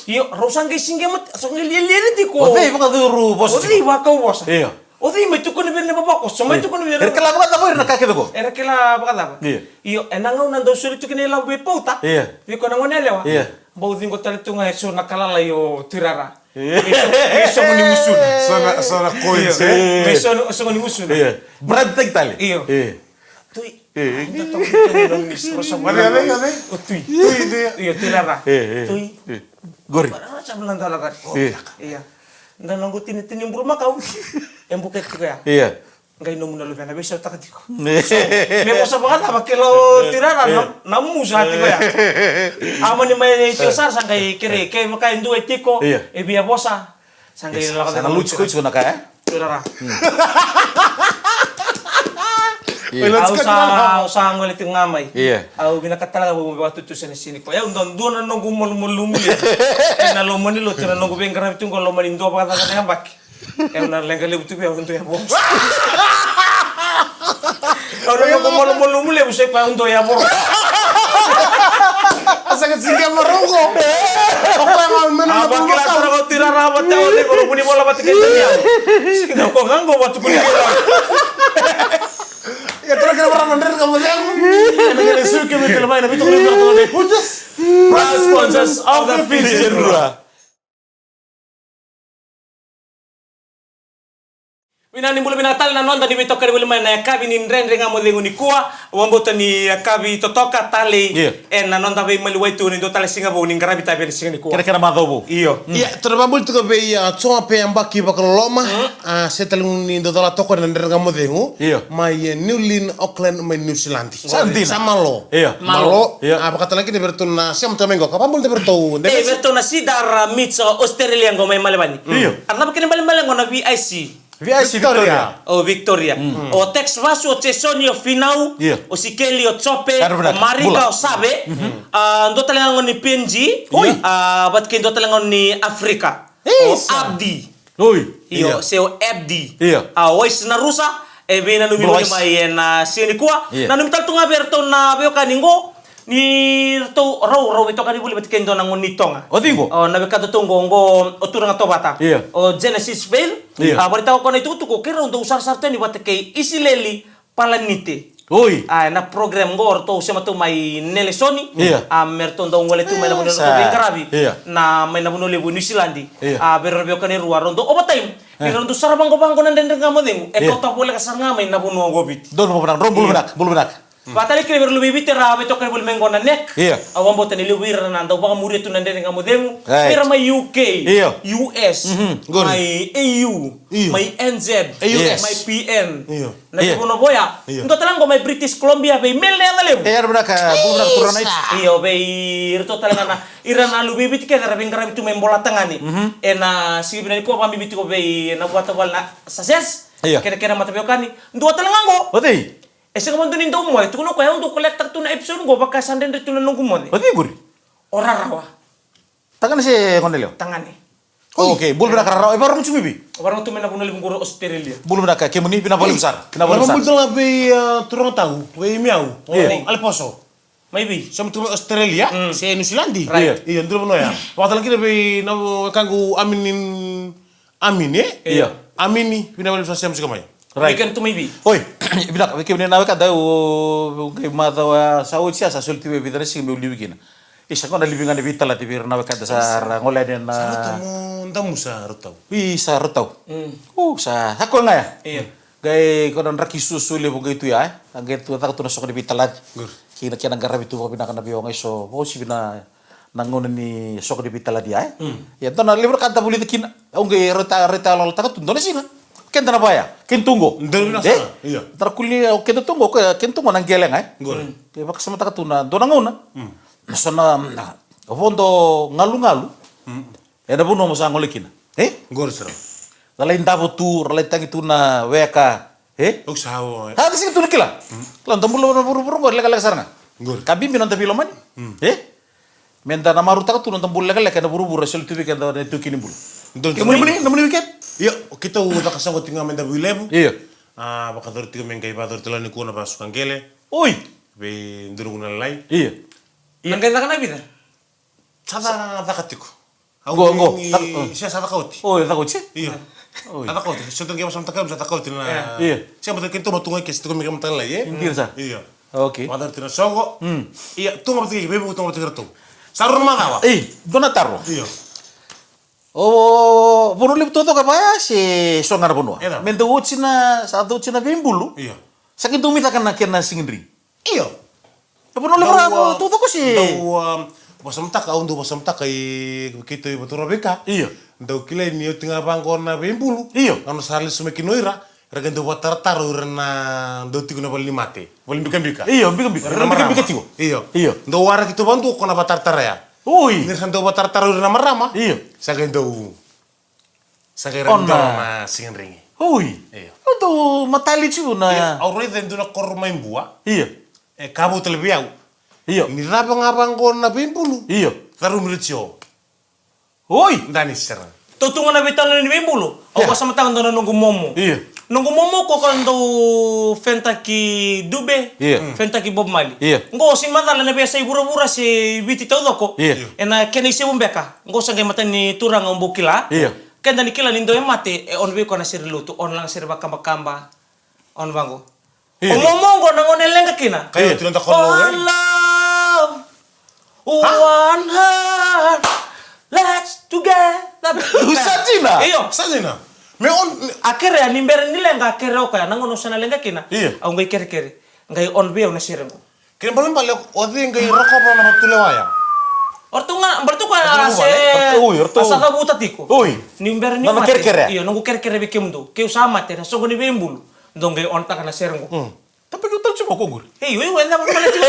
S1: Iyo rosang gising gamot so ngelieli di ko.
S2: Ote bukan turu bos.
S1: Odi ba ka bosa.
S2: Iya.
S1: Odi may tukon ni berne baba ko. So may tukon ni berne.
S2: Erkela bukan tamu nak kaki tu ko.
S1: Era kila baka daba.
S2: Iya.
S1: Iyo enangaw na do suri tukon nila be pauta.
S2: Iya.
S1: Bi ko nangone lewa.
S2: Iya.
S1: Bau dingo tali tunga so nakalala yo tirara.
S2: Iya.
S1: Eso ni musun.
S3: Sana coins,
S2: Iya.
S1: Meso ni musun.
S2: Iya. Berat tek tali.
S1: Iyo.
S2: Iya.
S1: Tuy. Ito to ng misro sa
S3: Ada, ada.
S1: Tuy.
S3: Tuy, dia.
S1: Iyo tirara.
S2: Iya.
S1: Tuy.
S2: Gori.
S1: Parang sa bulan talaga.
S2: Iya.
S1: Iya. nda nangu tini buruma kau. Embuket tiko ya.
S2: Iya.
S1: Ngai no muna lupena bisa takatiko. Me mosa bagala bakelo tirara namu sa tiko ya. Amani mai tiosar sangai kere ke makai ndu etiko e bia bosa. Sangai
S2: Sana lucu kau cuma kaya.
S1: Tirara.
S3: Iya.
S1: Usa ngole tingamai.
S2: Iya.
S1: Au bina katala bo batu tu sini ko. Ya undon dua na nongu mol ya. Na lo mani lo tira nongu ben garab tungo lo mani ndo ba kata na bak. Ya na lenga le butu be ndo ya bos. Ora nongu mol le busai pa ndo ya bos.
S3: Asa ka singa marongo. Apa yang mana
S1: Apa kira tara ko tira ra ba ta ole ko buni bola ba tiket ya. Sino ko ngango batu kuni kira.
S3: Ya terus kena orang mandiri kamu yang dengan isu kami terlebih nabi tu kena bertolak dari putus.
S1: Proud sponsors of the Pigeon Rua. Winani mulu binatal na nonda ni bitoka ni bulima na yakabi ni nrendre nga modhengu ni kuwa wamboto ni yakabi totoka tali na nonda be mali waitu ni dotale singa bo ni ngarabi tabi ni singa ni kuwa
S2: Kira-kira madhobo.
S1: iyo
S3: Ya terlebih tu kau ya cuma pe yang baki bakal loma. Setelah ni dotola toko dan dengan modhengu. Mai New Lin Auckland mai New Zealand. Sama lo. Malo. Apa kata lagi ni bertun na siapa tu minggu? Kapan boleh bertun?
S1: bertun na si dar mitso Australia ngo may malabani. Arna ba kini malabani ngo na VIC.
S2: Victoria.
S1: O Victoria. O Tex Vasu o Chesoni o Finau, o Sikeli o Chope, o Marika o Sabe, ndo talangon ni PNG, bat kin ndo talangon ni Afrika. O Abdi. Iyo, se o Abdi. O is na Rusa, e be na numilo mai na sini kuwa, na numital tunga berto na beo kaningo, ni to raw ito kani buli bat kin ndo nangon ni tonga.
S2: O tingo.
S1: O nabekado tungo ngo o turang tobata. O Genesis Fail. Barita ko na itutu ko kira untuk usar-sar ni buat kay isileli palanite. Na program ngor to sama tu mai Nelesoni. Merton do ngole tu mai na buno ko bengarabi. Na mai na buno lebu New Zealand. Berrebio kan ruwa rondo overtime. Rondo sarabang ko bang ko nanden ngamo ding. E ko ta boleh kasar ngamay na buno ngobit.
S2: Don mo benang, bulu benak.
S1: Batali kini berlu bibi tera beto kini boleh mengona nek. Awam botan ni liwir na ndo baka muri tu nanden ngamo demu. Mira mai UK, US, mai EU, mai NZ, mai PN. Na buno boya. Ndo talang ko mai British Columbia be mel ne andalem.
S2: Benak, bulu benak turun naik.
S1: Iyo be irto talang na irana lu bibi tike na bengara bitu membola tangani. Na si binani ko pambi bitu ko be na buat wal na success. Kira-kira mata beokani. Ndo talang ngo.
S2: Oti.
S1: Ese kaman tu nindaw mo, tu kuno kaya untuk kolektor tu na episode go baka sanden tu na nunggu mo.
S2: Oti guri.
S1: Ora rawa.
S2: Tangan si Cornelio.
S1: Tangani.
S2: Oke, bulu benak rawa. Baru muncul bibi.
S1: Orang tu mena bunuh libung Australia.
S2: Bulu benak kayak muni pina boleh besar. Pina boleh besar.
S3: Berapa betul lebih turun tahu, lebih miau. Alposo.
S1: Maybe.
S3: Sama tu Australia, si New Zealand. Iya, itu benar ya. Waktu lagi lebih nabu kanggu amin ya. Amini pina boleh besar siapa sih kamai.
S1: Weekend tu maybe.
S2: Oi, binak weekend nawe kada o kay mata sa ucia sa sulti we bidare sing be liwikina. Isa ko na libingan de vitala ti bir nawe kada sa ngolay den na.
S3: Sa tamu sa rutau.
S2: Sa rutau. Sa hako nga ya.
S1: Iya.
S2: Gay ko nan rakisusu le bo gitu ya. Agay tu ta to na sok de vitala. Kina kina garabi tu ko binakan na biyo ngay so. Bo si bina nangon ni sok de vitala dia. Ya to na libro kada buli kina. Ongay reta lol ta to na sina. Kenta na baya, kentungo.
S3: Iya.
S2: Terkuliah kenta tunggo, kentungo nang geleng ay. Kaya baka sama takatuna, do nanguna. Sana, fondo ngalu-ngalu. Ya na buno mo sa ngolikina.
S3: Gor sira.
S2: Dalay ndabo tu, dalay tangi tu na weka.
S3: Uksawo.
S2: Ha, kasi tu nakila. Lan tambulo na buru-buru lega-lega saranga.
S3: Gor.
S2: Kabi binon tabi lomani. Menta na maru takatu na tambulo lega-lega na buru-buru sel tu weekend na tu kini bulu. Kemuni weekend?
S3: Iya, kita udah kasang tinggal minta bilebu.
S2: Iya.
S3: Baka dorti ko mengkai pa dorti lani ko na pasukan gele.
S2: Oi.
S3: Be ndurung na lai.
S2: Iya.
S1: Yang kaya na bida.
S3: Sada takatiko.
S2: Go.
S3: Siya sada kauti.
S2: Oh, takut sih?
S3: Iya. Ada kauti. Soto kaya masam takam sa takauti na.
S2: Iya.
S3: Siya betul kento matungay kes tiko mengkai matang lai.
S2: Iya sa.
S3: Iya.
S2: Oke.
S3: Pada dorti na songo. Iya, tunga betul bebe tunga betul kertu. Sarun magawa.
S2: Donataro.
S3: Iya.
S2: Oh, bunuh lip toto kapaya si songar bunuh.
S3: Iya.
S2: Mento ucina satu ucina bimbulu.
S3: Iya.
S2: Saking tumita kan kena singindri.
S3: Iya.
S2: Bunuh lip berapa toto ko si.
S3: Basam tak untuk basam tak kay kita betul Rebecca.
S2: Iya.
S3: Ndau kila ni o tinga bangko na bembulu.
S2: Iyo.
S3: Ano sali sume kinoira. Regendo watartaru rena ndau tiku na bali mate. Bali bika.
S2: Iyo, bika tigo.
S3: Iyo.
S2: Iyo.
S3: Ndau wara kito bantu ko na batartara ya.
S2: Ui.
S3: Nir ndau watartaru rena marama.
S2: Iyo.
S3: Saga ndau. Saga renda ma singringi.
S2: Ui.
S3: Iyo.
S2: Untuk matali tigo na.
S3: Auroi dentro na kor maimbua.
S2: Iyo.
S3: Kabu telebiau.
S2: Iyo.
S3: Ni raba ngabangko na bembulu.
S2: Iyo.
S3: Taru miritio.
S2: Oi.
S3: Dani serang.
S1: Tutungan na bitan ni bimbulo. O kasama tangan doon nunggu momo.
S2: Iyo.
S1: Nunggu momo ko kan do fenta ki Dube.
S2: Iya.
S1: Fenta ki Bob Marley.
S2: Iya.
S1: Ngo si madala na biasa ibura-bura si biti todo ko.
S2: Iya.
S1: Ena kena isi bumbeka. Ngo sa mata ni turang ang bukila.
S2: Iya.
S1: Kenda ni kila nindo mate on be ko na sir luto on lang sir bakamba. On bango.
S2: Iya.
S1: Momo ngo nangonelenga kina.
S3: Kayo tinonta ko
S1: One love. One heart. Let's together.
S2: Usah Cina?
S1: Iyo.
S3: Sajina. Me on
S1: Akhirnya nimber nilenga akhirnya kaya nangono sana lenga kina.
S2: Iya.
S1: Au ngai kere ngai on be na sirengo.
S3: kene balon bale odi ngai roko na batule waya.
S1: Ortunga bertuka se
S2: Ortu.
S1: asaka buta tiko.
S2: Ui.
S1: Nimber ni
S2: Nana
S1: mate.
S2: kere-kere?
S1: Iya nunggu kere be kemdo. Keu sama te na songo ni bembulu. Ndong ngai on taka na sirengo.
S2: Tapi kau tahu cuma kau.
S1: Hey, wenda mana tu.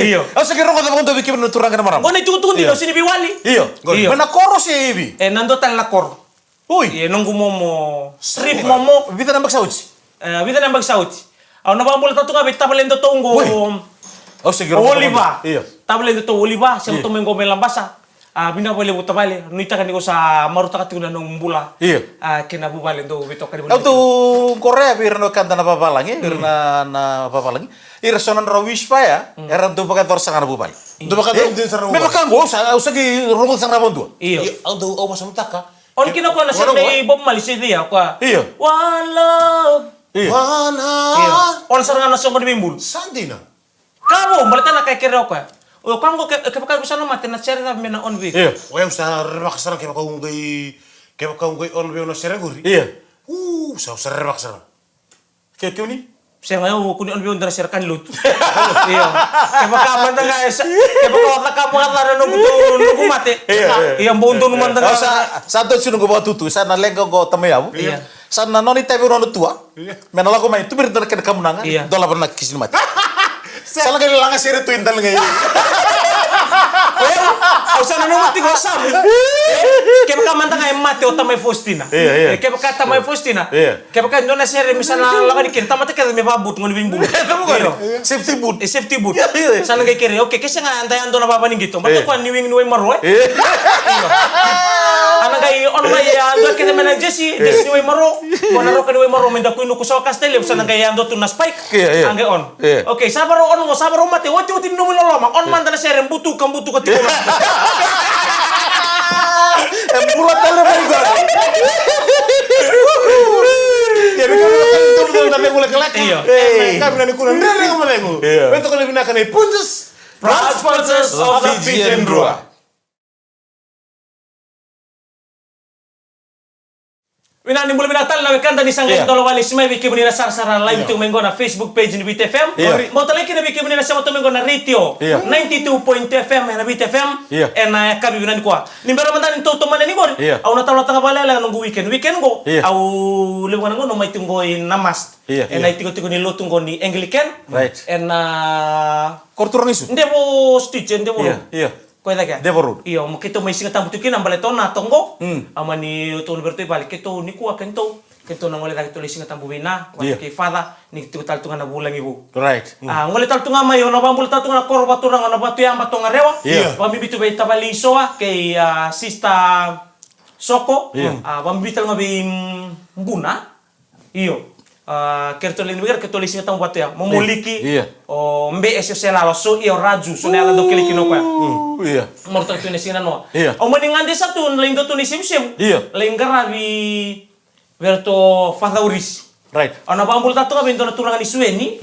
S1: Iyo.
S2: Asa kira kau tahu bikin turang kena marah.
S1: Ngone tutu di sini biwali.
S2: Iyo.
S1: Iyo.
S2: Mana koros ya ibi.
S1: Nando tan lakor.
S2: Ui.
S1: Iya nunggu momo. Strip momo.
S2: Bita nambak sauci.
S1: Bita nambag sauti. Au na bambul tatu ka bita balendo tongo.
S2: Oh segera.
S1: Oliva.
S2: Iya.
S1: Tabalendo to oliva, sem to mengo melambasa. Bina bole buta bale, nuita kan sa maruta katina nung bula.
S2: Iya.
S1: Kena bu bale do bito kan
S2: Kau tu Korea birno kanta na papalangi, birna na papalangi. Irasonan rawish pa ya, eran tu pakai torsa kana bubay.
S3: Do baka din sa
S2: Me makan go sa usagi rumot sang rabon tu.
S1: Iyo.
S3: Ang do o masamtaka.
S1: On kina ko na sa ni Bob Marley si dia kwa.
S2: Iyo.
S1: One love.
S2: Iya.
S3: Wana.
S1: Iyo. On sarang na songo ni bimbul.
S3: Sandina.
S1: Kamu balita na kay kero kwa. O kango ke kapag bisa na mate na serta mena on week.
S2: Iya.
S3: Oya usah rebak sarang ke baka ngai on be no seraguri.
S2: Iya.
S3: Usah rebak sarang.
S2: Kayak ni?
S1: Saya ngayon kuni on be on dara serkan lut. Iyo. Kapag kamanda nga esa. Kapag kamu kata nunggu mate. Iya bondo numanda nga.
S2: Satu sino go bawa tutu, sana lenggo go tamayabu.
S1: Iya.
S2: Sana noni tabi rono tua. Menala go main tu bir dan kena kamu nanga.
S1: Iya.
S2: Dola pernah kisin mati. Salah kali langa sere tu intal ngai.
S1: Au sana nunggu tiga sam. Kapag kamanda nga mate o tamay Faustina.
S2: Iya.
S1: Kapag ka tamay Faustina.
S2: Iya.
S1: Kapag ndona sere misalnya langa dikin tamate ka me babut ngoni bimbu.
S2: Safety boot.
S1: Safety boot.
S2: Iya.
S1: Sana ngai kere. Oke, kasi nga antayan do na baba ning gitu. Bato ko niwing niwing maro. Ana gai on mai ando kete mena Jesse niwing maro. Kona ro ka niwing maro menda ku inu ku so kastel sana gai ando tu na spike.
S2: Iya.
S1: Angge on.
S2: Iya.
S1: Oke, sabaro on mo sabaro mate. Wati numin lama. On man dana sere butu ka tiko.
S2: Bulat tele mai go.
S3: Jadi kami akan betul dan mulai kelak.
S1: Iya.
S3: Kami nanti kurang dari kamu lagi.
S2: Iya.
S3: Betul kalau binakan ini punjes.
S1: Proud sponsors of the Fijian Brewer. Winani mulai binatal na kanta ni sangai dolo wali simay wiki bunira sar-saran live tu mengo na Facebook page ni BTFM. Mo talay kina wiki bunira sa mo mengo na radio 92.fm na BTFM. Na kabi winani kwa. Nimbara mantan to man ni gor. Au na tawla tanga balala nunggu weekend go. Au lewangan ngo no may tunggo namas. Na itigo-tigo ni lutunggo ni Anglican.
S2: Right.
S1: Na
S2: Korturang isu.
S1: ndebo stitch ndebo.
S2: Iya.
S1: Kaya daga.
S2: Devorud.
S1: Iyo, makito may singa tambutukin ang baleton na tonggo. Ama ni Utol Berto ibalik kito ni kuwa kento. Kento nang wala dagito singa tambuhin na. Wala kay fada ni tutal tunga na bulang ibu.
S2: Right.
S1: Ngole tal tunga mayo na bambul tal tunga na korba turang na batu yang batonga rewa. Pamibito bay tabaliso kay Sista Soko. Pamibito nga bay mbuna. Iyo. Kertolin bigar kertolin singa tamu batu ya. Memuliki. O mbe esyo selalo so iyo raju so nela do kili kino kwa.
S2: Iya.
S1: Morto tu nesina no.
S2: Iya.
S1: O maningan desa tu lain do tu nesim-sim.
S2: Iya.
S1: Lain garabi verto fatauris.
S2: Right.
S1: Ana bambul tatu ka bento na turangan isueni.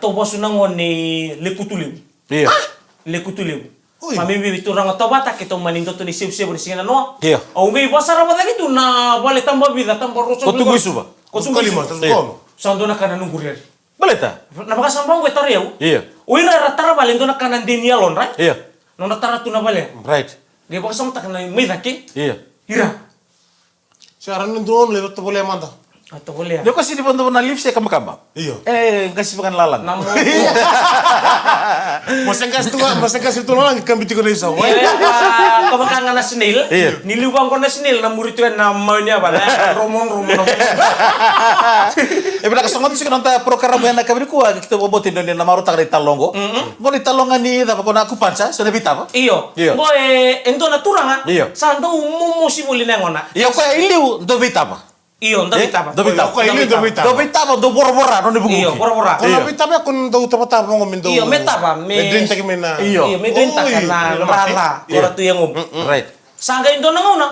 S1: To bosu nangoni lekutuliu.
S2: Iya.
S1: Lekutuliu. Mami bibi turang tobata kito manindo tu nesim-sim nesina no.
S2: Iya.
S1: O ngai basara ba gitu na bale tamba vida tamba roso.
S2: Kotu guisu ba?
S1: Kotu
S3: Kalima,
S1: guisu.
S3: terus kono.
S1: Sando na kana nunggurir.
S2: Baleta.
S1: Napaka sambang gue tareu.
S2: Iya.
S1: Uira ratara balendo na kanan denia lon, right?
S2: Iya.
S1: Nona tara tu na bale.
S2: Right.
S1: Dia bakal sama tak kena mai daki.
S2: Iya.
S1: Ira.
S3: Sekarang itu lewat tu boleh mantap.
S1: Atau boleh.
S2: Dia kasih di bantu na lift saya kama-kama.
S3: Iya.
S2: Kasih makan lalang.
S1: Namun.
S3: Masih kasih tu lang kan biti ko na isa.
S1: Iya, kabakangan na sinil. Niliwang ko na sinil na murid tuan na mau niya ba? Romon.
S2: Bila kasongot sih nonton program yang nak beri kuah kita bobotin dan nama orang tak ada talongo. Mau di talongan ni tapi kau nak kupansa sudah bita apa?
S1: Iyo. Boy, ento na turanga.
S2: Iyo.
S1: Sando umumu si muli na ngona.
S2: Iyo kau iliu do bita apa?
S1: Iyo, ndo bita ba?
S2: Do bita.
S3: Kau ini do bita.
S2: Do bita apa? Do bora-bora no buku.
S1: Iyo, bora-bora.
S3: Kau bita ba kun do tapata mo min do.
S1: Iyo, meta ba?
S3: Medin tak mina.
S1: Iyo, medin tak na rala. Ora tu yang
S2: Right.
S1: Sangga indo na ngona.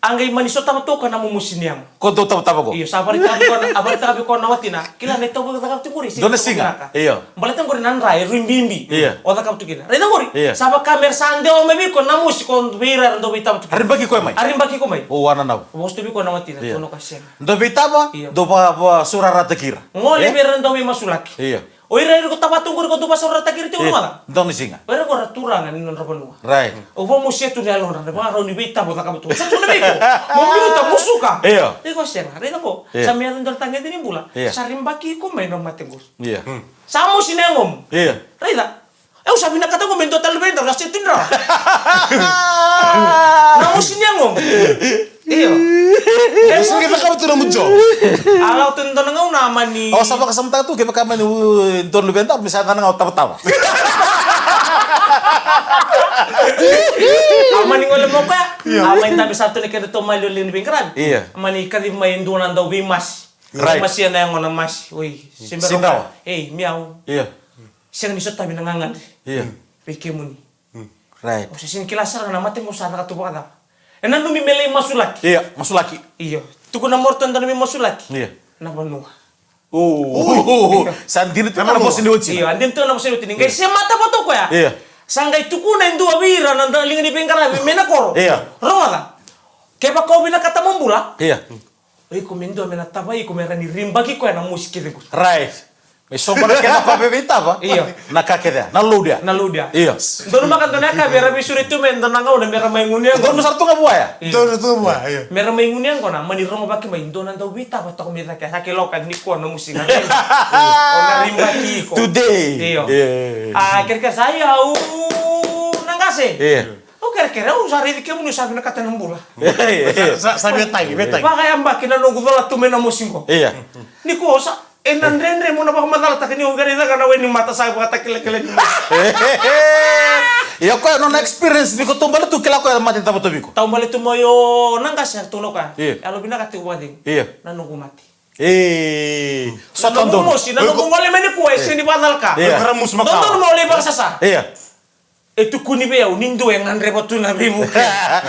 S1: Anggai maniso tama to kana mumusiniam.
S2: Kau do tahu ko?
S1: Iyo, sabari tabi ko nawatina. Kila neto ba takap tukuri.
S2: Dona singa. Iyo.
S1: Balitan ko nan rai rimbimbi.
S2: Iya.
S1: O takap tukina. Reda ngori.
S2: Iya.
S1: Saba kamer sande o mebi ko namus ko bira ndo bita.
S2: Hari bagi kau mai.
S1: Arim baki ko mai.
S2: Oh wana nau.
S1: Bos tu bi ko nawatina
S2: Iya.
S1: kono kasih.
S2: Do bita apa?
S1: Iya.
S2: Do ba surara tekir.
S1: Ngoli bira ndo mi masulaki.
S2: Iya.
S1: O ira ko tapatung ko do pasor takir ti ulo mala.
S2: Dona singa.
S1: Pero ko raturangan non rabanua.
S2: Right.
S1: O vamo setu ni alon na ba ro ni bita bo takap tu. Sa tu na biko. Mo minuta musuka.
S2: Iya.
S1: Iko siya. Reda ko.
S2: Iya.
S1: Sa mi alon tangi din bula.
S2: Iya.
S1: Sa rimbaki ko may no matengus.
S2: Iya.
S1: Samo sinengom.
S2: Iya.
S1: Reda. Eu sabi na kata ko men total benta kasi tinra. Namo sinengom. Iyo.
S3: Kasi kita kau tu na mujo.
S1: Alau tu ndo ngau nama ni.
S2: Oh sama kesemta tu kita kami don lu bentar misalnya ngau tawa-tawa.
S1: Amani ngole mo ka. Amani tabi satu ni kada to mailo lin bingkran.
S2: Iya.
S1: Amani kadi main dunan daw bimas.
S2: Right.
S1: Mas yan na ngona mas. Uy,
S2: Sindaw.
S1: miau.
S2: Iya.
S1: Siyang nisot tabi nangangan.
S2: Iya.
S1: Pike mo ni.
S2: Right.
S1: O sin kilasar na mate mo sana ka tubada. Enan mi mele masulaki.
S2: Iya, masuk lagi.
S1: Iyo. Tuko na morton dan mi masulaki.
S2: Iya.
S1: Na banua.
S2: Oh. Sandiri tu mana bos ni uci.
S1: Iyo, andin to na mo sino tining. Kay siya mata pa to ko ya.
S2: Iya.
S1: Sanggay tuko na indu abira nang daling ni bingkara mena koro.
S2: Iya.
S1: Rawala. Kaya ba ko bina kata mambula?
S2: Iya.
S1: Oi komendo mena tabai ko mera ni rimbagi ko na musiki de ko.
S2: Right. Mesok mana kena apa bebeta apa?
S1: Iya.
S2: Nak kakek dia, nak lu dia.
S1: Na ludia.
S2: Iya.
S1: Dono makan to naka bera bisuri tu men dan ngau na mera maingunia
S2: Kau
S1: ko.
S2: besar tu nggak buah ya?
S3: Do na tu ba. Iya.
S1: Mera maingunia ko na mani rongo baki mai donan daw bita ba to ko mera ka sakit lokan ni ko na musik na. Na rimbagi ko.
S2: Today.
S1: Iyo.
S2: Iya.
S1: Kira-kira saya nangase.
S2: Iya.
S1: O kira-kira usari di kemu ni sabi na kata ng bula.
S2: Iya.
S3: Sa betang.
S1: Baka ang baki na nunggu dola tu men na musik ko.
S2: Iya.
S1: Ni ko sa enandrendre mo na ba madala takini o ganito ka na weni mata sa kata kila-kila ni.
S2: Iya kau non experience biko tumbal tu kila kau mati tahu tu biko.
S1: Tahu balik tu mo yo nangkas ya tulo ka.
S2: Iya.
S1: Alo bina kati wading.
S2: Iya.
S1: Nanunggu mati.
S2: Sotong
S1: Nanunggu
S2: dong.
S1: mo si nanunggu mo le meni ko sini badal ka.
S2: Iya.
S3: Karamus
S1: Tonton
S3: makau.
S1: mo le bangsa sa.
S2: Iya.
S1: Itu kuni be au nindo yang andre batu na bimu.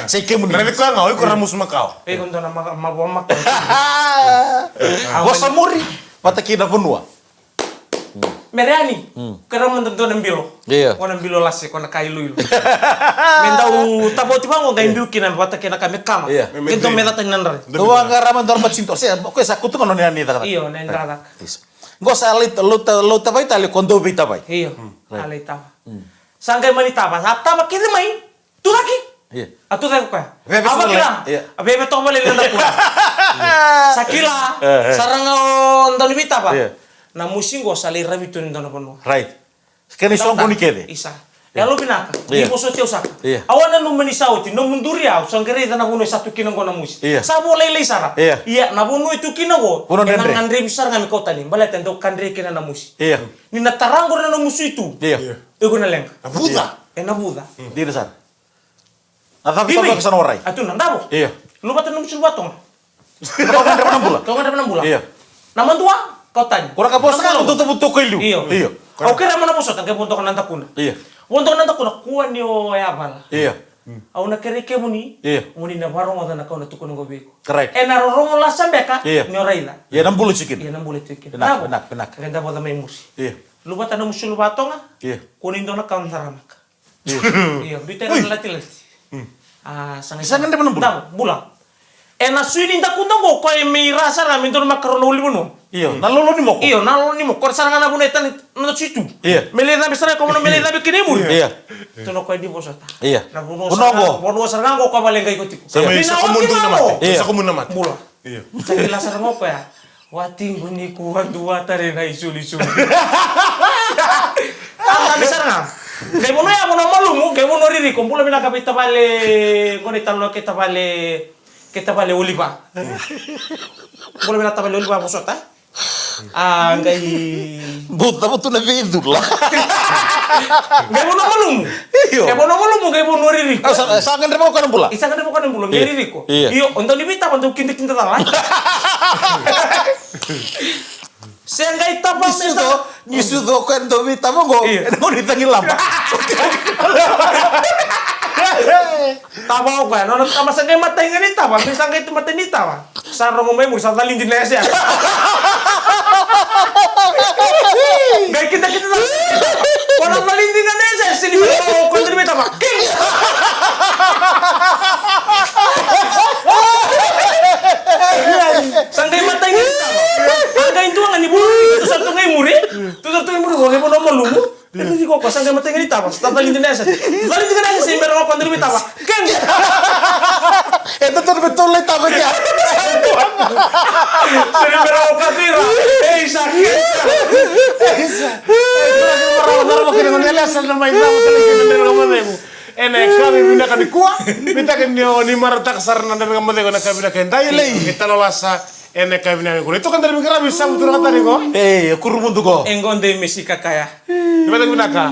S2: Saya kemu ni.
S3: Tapi kau ngau karamus makau.
S1: Kondo na mabuamak.
S2: Gua samuri. Mata kina punua.
S1: Meriani. Karena mententu nembilo.
S2: Iya.
S1: Kona nembilo lase kona kailu. Mendau tabo tiba ngo gain biu kina bata kena kame kama.
S2: Iya.
S1: Kento meta tanandar.
S2: Tua ngaraman dormat cintor. Saya kau saku tu kono ni ani tak.
S1: Iyo nendra.
S2: Gua salit lu tabai tali kondo bi tabai.
S1: Iyo. Alay tama. Sanggay mani tama. Tama kiti mai. Tu lagi.
S2: Iya.
S1: Atu tayo ka.
S2: Bebe
S1: Apa
S2: sumali.
S1: kira?
S2: Iya.
S1: Bebe to bali lenda ko. Sakila. Sarang ndoni bita pa.
S2: Iya.
S1: Na musingo sali rabitu ndono kono.
S2: Right. Kani song kuni kede.
S1: Isa. Ya lo binaka. Di
S2: Iya.
S1: poso tio saka.
S2: Iya.
S1: Awana no manisauti no munduri au sangere na buno satu kinong ko na musi.
S2: Iya.
S1: Sabo lele sara.
S2: Iya.
S1: Iya na buno itu kinong ko.
S2: Puno dendre.
S1: Nang andre bisar ngami kota ni. Balata ndo kandre kina na musi.
S2: Iya.
S1: Ni na tarango na musi itu.
S2: Iya.
S1: Ego na leng.
S3: Buta.
S1: Na buda.
S2: Di sana. Atau kita ke sana orai.
S1: Atu nang dabo.
S2: Iya.
S1: Lu batan no musi batong.
S2: Kau kan dapat 6 bulan.
S1: Kau kan dapat 6 bulan.
S2: Iya.
S1: Naman tua kota ni.
S2: Kurang kapos kan betul-betul kau ilu.
S1: Iya.
S2: Iya.
S1: Oke ra mana posot ang punto ka nanta kuna.
S2: Iya.
S1: Punto ka nanta kuna kuan yo ya bala.
S2: Iya.
S1: Au na kere ke muni.
S2: Iya.
S1: Muni na barong ada na kauna tukun ngo beko.
S2: Correct.
S1: E na rorong la sambeka.
S2: Iya.
S1: Ni oraila.
S2: Iya 6 bulan cikin.
S1: Iya nang boleh tukin.
S2: Benak, benak, benak.
S1: Ganda boda may musi.
S2: Iya.
S1: Lubata na musul batonga.
S2: Iya.
S1: Kunin do na kaun taramak.
S2: Iya.
S1: Iya, bita na lati. Sangai.
S2: Sangan dia menembul.
S1: Bulan. E na suini nda kundang ko e may rasa na min do na makarono uli mo.
S2: Iya. Nalolo ni mo.
S1: Iyo, nalo ni mo. Kor saranga na bunetan na situ.
S2: Iya.
S1: Mele na bisara ko mo mele na bikini mo.
S2: Iya.
S1: Tuno ko di bosata.
S2: Iya.
S1: Na buno
S2: Bunobo.
S1: sarang ko kabaleng kay ko tipo.
S3: Sama isa komun tu namat.
S2: Iya.
S3: Isa komun namat.
S1: Mula.
S3: Iya.
S1: Sa sarang ko ya. Wating bunyi kuhan dua tare na isuli-suli. Ah, bisa nga. Kay mo ya mo na malumo, kay mo no riri kumpula bina kapita bale, ngoni talo kita bale oliva. Kumpula bina tabale oliva bosota. Ah, ngai
S2: Buta mo na vidula.
S1: Gay mo na malumo.
S2: Iyo.
S1: Kay mo na malumo, kay mo no riri.
S2: Sa akin rin mo ka ng pula.
S1: Isa ka na bukan bulo,
S2: Iya.
S1: riri ko.
S2: Iya.
S1: Iyo, untuk dibita untuk kinti-kinti tala. Saya nggak itapa
S2: Gisudo ko ang domita mo go.
S1: Iya.
S2: Ano ni tangil lama.
S1: Tawa ko ya, nono sama sa kay matay nga ni tapa, bisa kay matay ni tapa. Sa ro mo may sa talin din na siya. Gay kita na. Wala talin din na siya, sini mo ko din tapa. Sangkay matay nga ni tapa. Angay itu nga ni bulo, tu sa tungay muri. Tu sa tungay muri, wala mo na malumo. Itu di kok sangkay matay nga ni tapa, sa talin din na siya. Talin din na siya, sini mo ko din tapa. Keng.
S2: Ito to betul lang tama niya.
S1: Sini mo ka tira. Sakit.
S3: Marah-marah makin dengan dia asal nama itu apa tadi kita dari rumah demo. Enak kami pindah ke kuah, minta ke ni marata kasar nanti dengan mereka nak kami pindah ke entah lagi. Kita lolasa enak kami pindah ke itu kan dari mikir bisa betul kata ni kok.
S2: Kurumun to go.
S1: Engon de Messi kakaya.
S3: Di mana pindah ke?